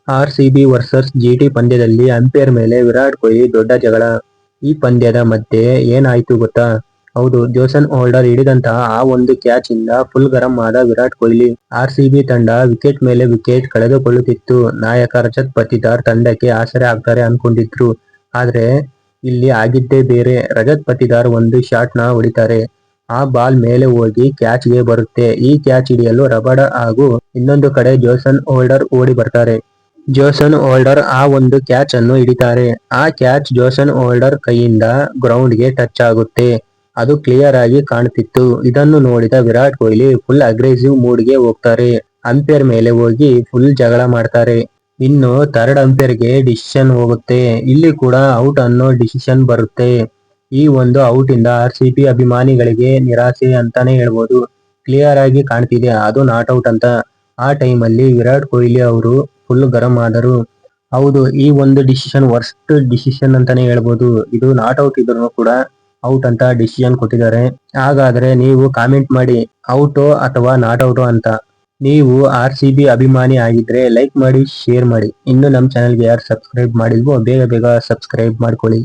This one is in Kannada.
ಆರ್‌ಸಿಬಿ ವರ್ಸಸ್ ಜಿಟಿ ಪಂದ್ಯದಲ್ಲಿ ಅಂಪೈರ್ ಮೇಲೆ ವಿರಾಟ್ ಕೊಹ್ಲಿ ದೊಡ್ಡ ಜಗಳ. ಈ ಪಂದ್ಯದ ಮಧ್ಯೆ ಏನಾಯ್ತು ಗೊತ್ತಾ? ಹೌದು, ಜೇಸನ್ ಹೋಲ್ಡರ್ ಹಿಡಿದಂತಹ ಆ ಒಂದು ಕ್ಯಾಚ್ ಇಂದ ಫುಲ್ ಗರಂ ಆದ ವಿರಾಟ್ ಕೊಹ್ಲಿ. ಆರ್‌ಸಿಬಿ ತಂಡ ವಿಕೆಟ್ ಮೇಲೆ ವಿಕೆಟ್ ಕಳೆದುಕೊಳ್ಳುತ್ತಿತ್ತು. ನಾಯಕ ರಜತ್ ಪಟಿದಾರ್ ತಂಡಕ್ಕೆ ಆಸರೆ ಆಗ್ತಾರೆ ಅನ್ಕೊಂಡಿದ್ರು. ಆದ್ರೆ ಇಲ್ಲಿ ಆಗಿದ್ದೇ ಬೇರೆ. ರಜತ್ ಪಟಿದಾರ್ ಒಂದು ಶಾಟ್ ನ ಹೊಡಿತಾರೆ. ಆ ಬಾಲ್ ಮೇಲೆ ಹೋಗಿ ಕ್ಯಾಚ್ ಗೆ ಬರುತ್ತೆ. ಈ ಕ್ಯಾಚ್ ಹಿಡಿಯಲು ರಬಡ ಹಾಗೂ ಇನ್ನೊಂದು ಕಡೆ ಜೇಸನ್ ಹೋಲ್ಡರ್ ಓಡಿ ಬರ್ತಾರೆ. ಜೇಸನ್ ಹೋಲ್ಡರ್ ಆ ಒಂದು ಕ್ಯಾಚ್ ಅನ್ನು ಹಿಡಿತಾರೆ. ಆ ಕ್ಯಾಚ್ ಜೇಸನ್ ಹೋಲ್ಡರ್ ಕೈಯಿಂದ ಗ್ರೌಂಡ್ ಗೆ ಟಚ್ ಆಗುತ್ತೆ. ಅದು ಕ್ಲಿಯರ್ ಆಗಿ ಕಾಣ್ತಿತ್ತು. ಇದನ್ನು ನೋಡಿದ Virat Kohli full aggressive mood ಗೆ ಹೋಗ್ತಾರೆ. ಅಂಪೈರ್ ಮೇಲೆ ಹೋಗಿ ಫುಲ್ ಜಗಳ ಮಾಡ್ತಾರೆ. ಇನ್ನು ಥರ್ಡ್ ಅಂಪೈರ್ ಗೆ ಡಿಸಿಷನ್ ಹೋಗುತ್ತೆ. ಇಲ್ಲಿ ಕೂಡ ಔಟ್ ಅನ್ನೋ ಡಿಸಿಷನ್ ಬರುತ್ತೆ. ಈ ಒಂದು ಔಟ್ ಇಂದ ಆರ್‌ಸಿಬಿ ಅಭಿಮಾನಿಗಳಿಗೆ ನಿರಾಸೆ ಅಂತಾನೆ ಹೇಳ್ಬೋದು. ಕ್ಲಿಯರ್ ಆಗಿ ಕಾಣ್ತಿದೆ ಅದು ನಾಟ್ ಔಟ್ ಅಂತ. ಆ ಟೈಮಲ್ಲಿ ವಿರಾಟ್ ಕೊಹ್ಲಿ ಅವರು ಫುಲ್ ಗರಂ ಆದರು. ಹೌದು, ಈ ಒಂದು ಡಿಸಿಷನ್ ವರ್ಸ್ಟ್ ಡಿಸಿಷನ್ ಅಂತಾನೆ ಹೇಳ್ಬೋದು. ಇದು ನಾಟ್ ಔಟ್ ಇದ್ರು ಕೂಡ ಔಟ್ ಅಂತ ಡಿಸಿಷನ್ ಕೊಟ್ಟಿದ್ದಾರೆ. ಹಾಗಾದ್ರೆ ನೀವು ಕಾಮೆಂಟ್ ಮಾಡಿ, ಔಟೋ ಅಥವಾ ನಾಟ್ ಔಟೋ ಅಂತ. ನೀವು ಆರ್‌ಸಿಬಿ ಅಭಿಮಾನಿ ಆಗಿದ್ರೆ ಲೈಕ್ ಮಾಡಿ, ಶೇರ್ ಮಾಡಿ. ಇನ್ನು ನಮ್ಮ ಚಾನೆಲ್ಗೆ ಯಾರು ಸಬ್ಸ್ಕ್ರೈಬ್ ಮಾಡಿಲ್ವೋ ಬೇಗ ಬೇಗ ಸಬ್ಸ್ಕ್ರೈಬ್ ಮಾಡ್ಕೊಳ್ಳಿ.